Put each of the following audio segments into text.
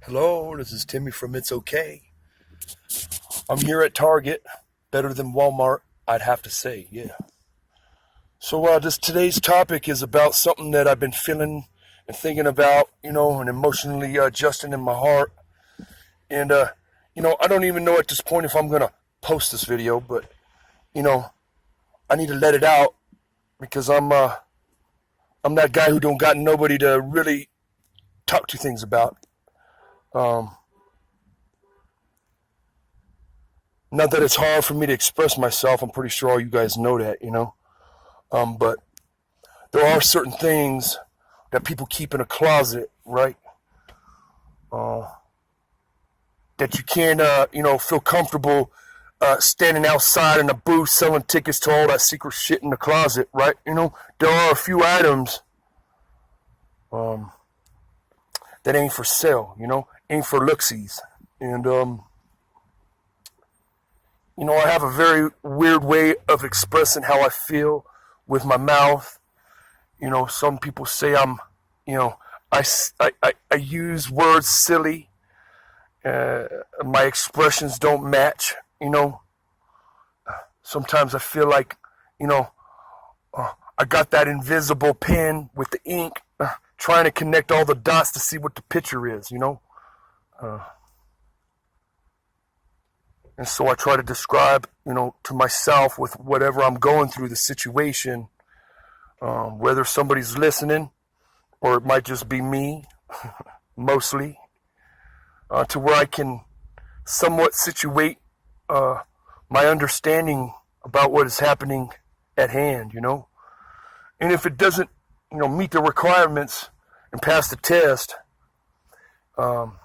Hello, this is Timmy from It's Okay. I'm here at Target, better than Walmart, I'd have to say, yeah. So this today's topic is about something that I've been feeling and thinking about, and emotionally adjusting in my heart. And I don't even know at this point if I'm gonna post this video, but you know, I need to let it out because I'm that guy who don't got nobody to really talk to things about. Um, Not that it's hard for me to express myself. I'm pretty sure all you guys know that. But there are certain things that people keep in a closet, right? Uh, that you can't, feel comfortable standing outside in a booth selling tickets to all that secret shit in the closet, right? There are a few items um, that ain't for sale, ain't for looksies. And, I have a very weird way of expressing how I feel with my mouth. Some people say you know, I use words silly. My expressions don't match. Sometimes I feel like, I got that invisible pen with the ink, trying to connect all the dots to see what the picture is. Uh, and so I try to describe, to myself with whatever I'm going through the situation, whether somebody's listening or it might just be me, mostly, to where I can somewhat situate my understanding about what is happening at hand. And if it doesn't, meet the requirements and pass the test, um,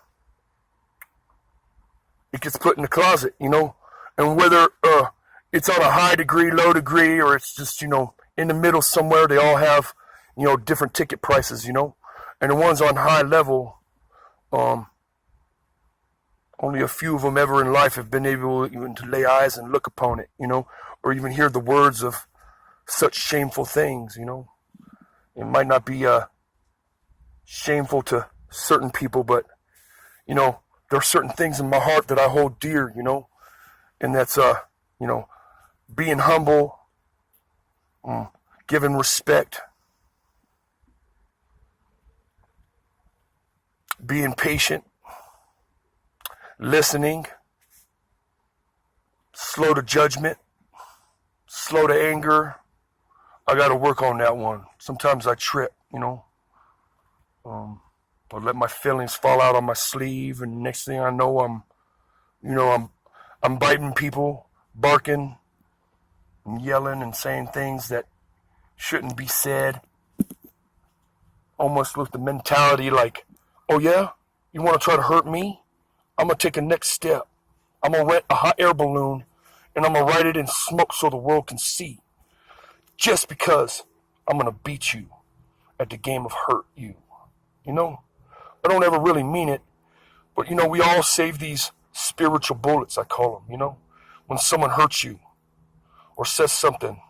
it gets put in the closet. And whether it's on a high degree, low degree, or it's just, in the middle somewhere, they all have, different ticket prices. And the ones on high level, only a few of them ever in life have been able even to lay eyes and look upon it, or even hear the words of such shameful things. It might not be shameful to certain people, but, there are certain things in my heart that I hold dear, and that's, being humble, giving respect, being patient, listening, slow to judgment, slow to anger. I got to work on that one. Sometimes I trip. I let my feelings fall out on my sleeve, and next thing I know, I'm biting people, barking, and yelling and saying things that shouldn't be said. Almost with the mentality like, oh yeah, you want to try to hurt me? I'm gonna take a next step. I'm gonna rent a hot air balloon, and I'm gonna write it in smoke so the world can see. Just because I'm gonna beat you at the game of hurt you. I don't ever really mean it, but we all save these spiritual bullets, I call them, when someone hurts you or says something.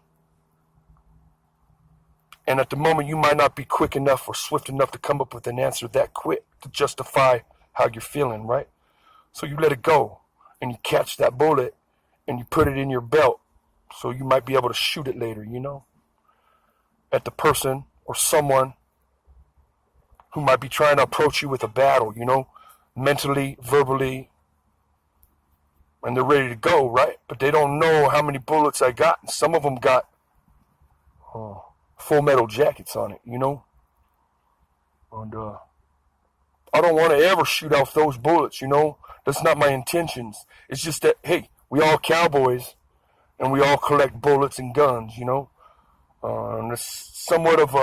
And at the moment, you might not be quick enough or swift enough to come up with an answer that quick to justify how you're feeling, right? So you let it go and you catch that bullet and you put it in your belt so you might be able to shoot it later, at the person or someone who might be trying to approach you with a battle, mentally, verbally, and they're ready to go, right? But they don't know how many bullets I got. And some of them got full metal jackets on it, And I don't want to ever shoot off those bullets, That's not my intentions. It's just that, hey, we all cowboys, and we all collect bullets and guns, And it's somewhat of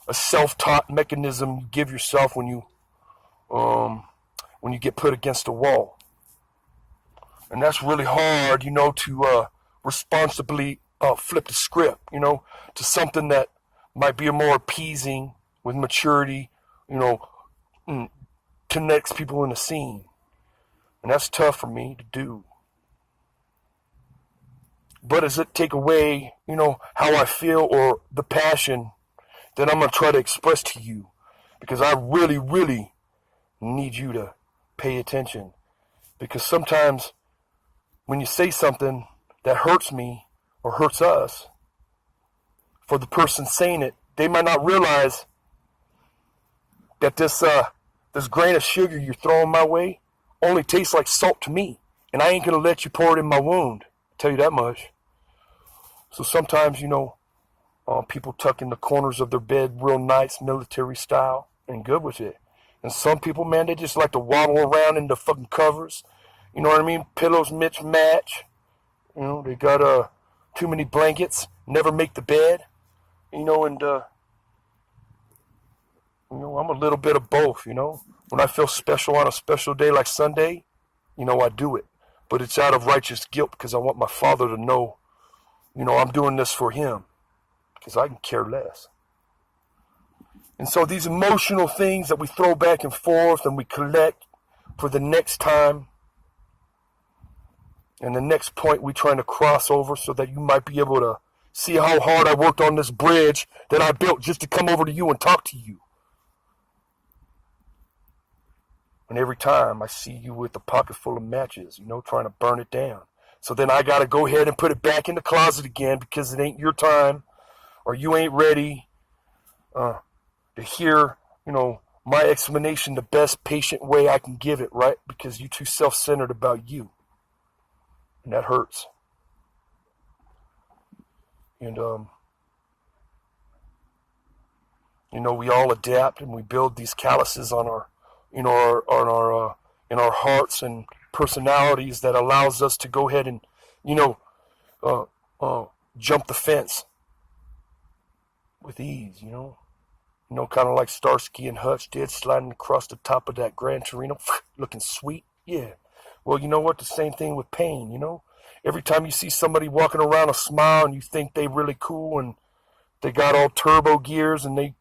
a self-taught mechanism you give yourself when you get put against a wall. And that's really hard, to responsibly flip the script, to something that might be more appeasing with maturity, connects people in the scene. And that's tough for me to do. But does it take away, how I feel or the passion that I'm going to try to express to you? Because I really, really need you to pay attention. Because sometimes when you say something that hurts me or hurts us, for the person saying it, they might not realize that this grain of sugar you're throwing my way only tastes like salt to me. And I ain't going to let you pour it in my wound. I'll tell you that much. So sometimes, people tuck in the corners of their bed real nice, military style, and good with it. And some people, man, they just like to waddle around in the fucking covers. You know what I mean? Pillows match. They got too many blankets, never make the bed. And I'm a little bit of both, When I feel special on a special day like Sunday, I do it. But it's out of righteous guilt because I want my Father to know, I'm doing this for him. Because I can care less. And so these emotional things that we throw back and forth and we collect for the next time and the next point we're trying to cross over so that you might be able to see how hard I worked on this bridge that I built just to come over to you and talk to you. And every time I see you with a pocket full of matches, trying to burn it down. So then I got to go ahead and put it back in the closet again because it ain't your time or you ain't ready to hear, my explanation the best patient way I can give it, right? Because you're too self-centered about you. And that hurts. And, we all adapt and we build these calluses on our, in our hearts and personalities that allows us to go ahead and, jump the fence with ease, kind of like Starsky and Hutch did, sliding across the top of that Gran Torino, looking sweet. Yeah. Well, you know what? The same thing with pain, Every time you see somebody walking around a smile and you think they really cool and they got all turbo gears and they,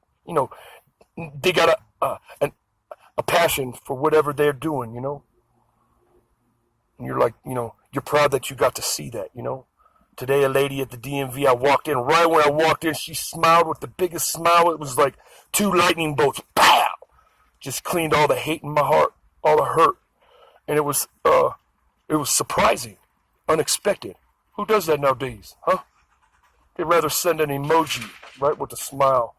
they got a passion for whatever they're doing, And you're like, you're proud that you got to see that, Today, a lady at the DMV, I walked in. Right when I walked in, she smiled with the biggest smile. It was like 2 lightning bolts. Pow! Just cleaned all the hate in my heart, all the hurt. And it was surprising, unexpected. Who does that nowadays, huh? They'd rather send an emoji, right, with a smile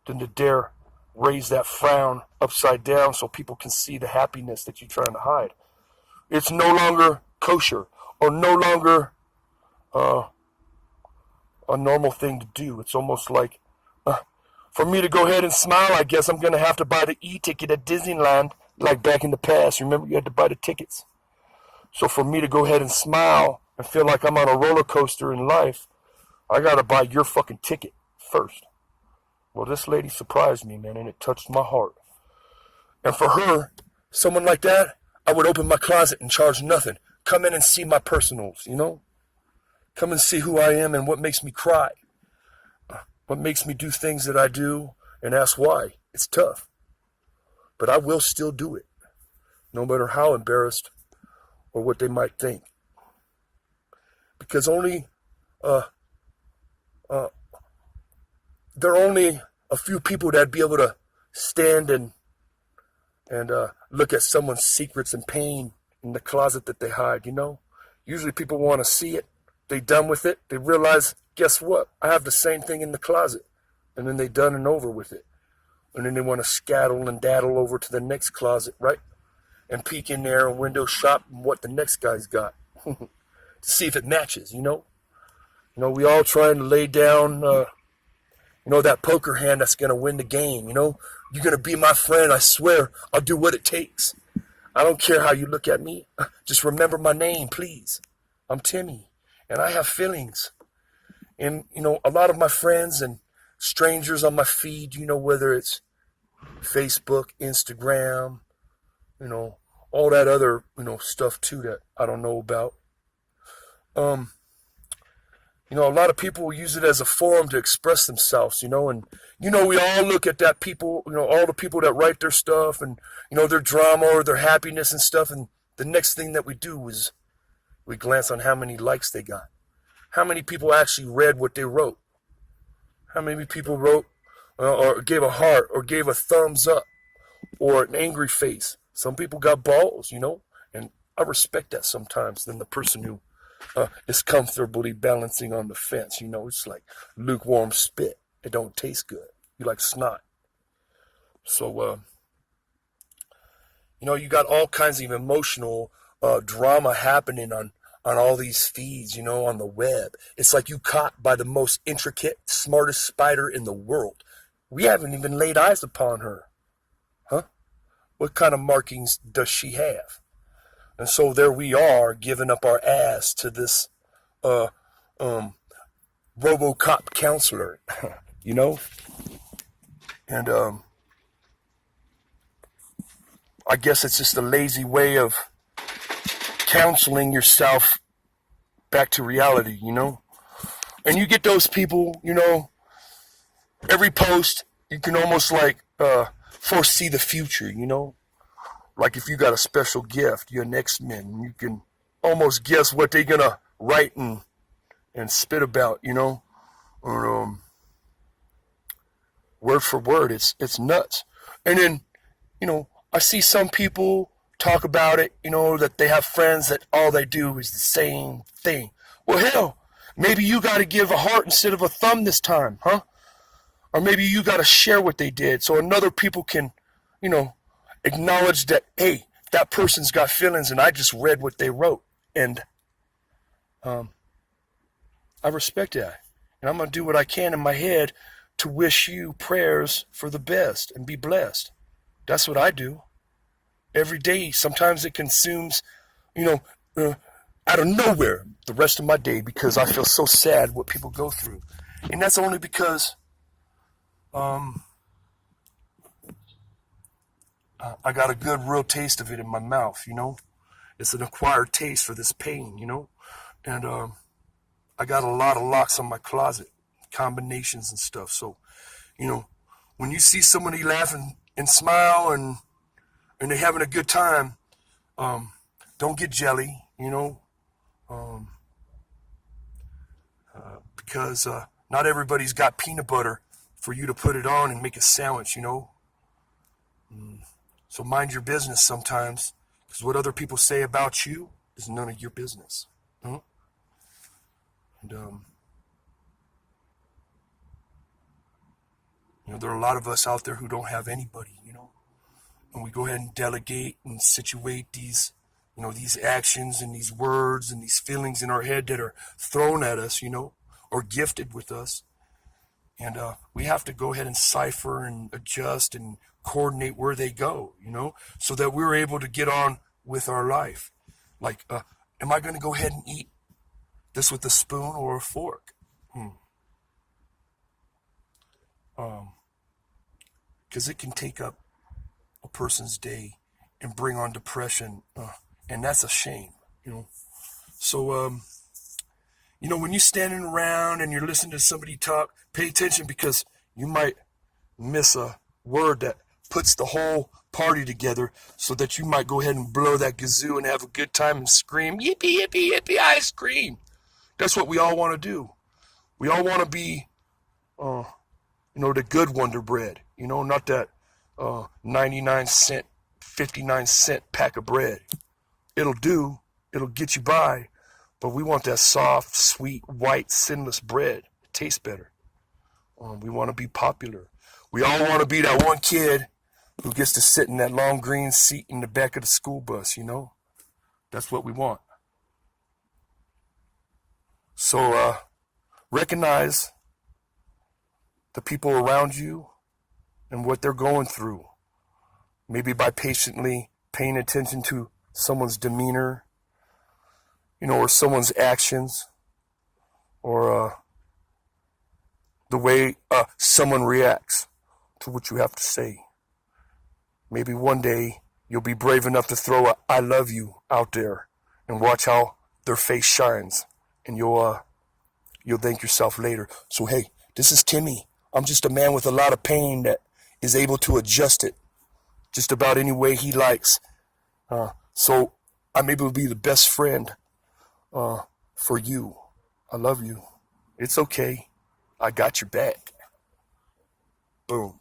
than to dare raise that frown upside down so people can see the happiness that you're trying to hide. It's no longer kosher or no longer a normal thing to do. It's almost like, for me to go ahead and smile, I guess I'm going to have to buy the e-ticket at Disneyland like back in the past. Remember, you had to buy the tickets. So for me to go ahead and smile and feel like I'm on a roller coaster in life, I got to buy your fucking ticket first. Well, this lady surprised me, man, and it touched my heart. And for her, someone like that, I would open my closet and charge nothing. Come in and see my personals, Come and see who I am and what makes me cry. What makes me do things that I do and ask why. It's tough. But I will still do it. No matter how embarrassed or what they might think. Because only, there are only a few people that'd be able to stand and look at someone's secrets and pain in the closet that they hide, Usually people want to see it. They done with it. They realize, guess what? I have the same thing in the closet. And then they done and over with it. And then they want to scaddle and daddle over to the next closet, right? And peek in there and window shop and what the next guy's got. To see if it matches, we all trying to lay down, that poker hand that's going to win the game, You're going to be my friend, I swear. I'll do what it takes. I don't care how you look at me. Just remember my name, please. I'm Timmy. And I have feelings. And, a lot of my friends and strangers on my feed, whether it's Facebook, Instagram, all that other, stuff too that I don't know about. A lot of people use it as a forum to express themselves, and, we all look at that people, all the people that write their stuff and, their drama or their happiness and stuff. And the next thing that we do is we glance on how many likes they got. How many people actually read what they wrote? How many people wrote or gave a heart or gave a thumbs up or an angry face. Some people got balls, and I respect that sometimes than the person who is comfortably balancing on the fence. It's like lukewarm spit. It don't taste good. You like snot. So, you got all kinds of emotional drama happening on all these feeds, on the web. It's like you caught by the most intricate, smartest spider in the world. We haven't even laid eyes upon her. Huh? What kind of markings does she have? And so there we are, giving up our ass to this RoboCop counselor, you know? And I guess it's just a lazy way of counseling yourself back to reality, And you get those people, every post, you can almost like foresee the future, Like if you got a special gift, you're an X-Men, you can almost guess what they're going to write and spit about, Or, word for word, it's nuts. And then, I see some people talk about it, that they have friends that all they do is the same thing. Well, hell, maybe you got to give a heart instead of a thumb this time, huh? Or maybe you got to share what they did so another people can, acknowledge that, hey, that person's got feelings and I just read what they wrote. And I respect that. And I'm going to do what I can in my head to wish you prayers for the best and be blessed. That's what I do. Every day, sometimes it consumes, out of nowhere the rest of my day because I feel so sad what people go through. And that's only because I got a good real taste of it in my mouth, It's an acquired taste for this pain, And I got a lot of locks on my closet, combinations and stuff. So, when you see somebody laughing and smile and they're having a good time, don't get jelly, because not everybody's got peanut butter for you to put it on and make a sandwich, So mind your business sometimes, because what other people say about you is none of your business. Huh? And, there are a lot of us out there who don't have anybody, and we go ahead and delegate and situate these, these actions and these words and these feelings in our head that are thrown at us, or gifted with us. And we have to go ahead and cipher and adjust and coordinate where they go, so that we're able to get on with our life. Like, am I going to go ahead and eat this with a spoon or a fork? Because it can take up a person's day and bring on depression, and that's a shame, So, when you're standing around and you're listening to somebody talk, pay attention because you might miss a word that puts the whole party together so that you might go ahead and blow that kazoo and have a good time and scream, yippee, yippee, yippee, ice cream. That's what we all want to do. We all want to be, the good Wonder Bread, not that 99-cent, 59-cent pack of bread. It'll do. It'll get you by. But we want that soft, sweet, white, sinless bread. It tastes better. We want to be popular. We all want to be that one kid who gets to sit in that long green seat in the back of the school bus, That's what we want. So recognize the people around you and what they're going through. Maybe by patiently paying attention to someone's demeanor, or someone's actions, or the way someone reacts to what you have to say. Maybe one day you'll be brave enough to throw a "I love you" out there and watch how their face shines, and you'll thank yourself later. So hey, this is Timmy. I'm just a man with a lot of pain that is able to adjust it just about any way he likes. So I'm able to be the best friend for you. I love you. It's okay. I got your back. Boom.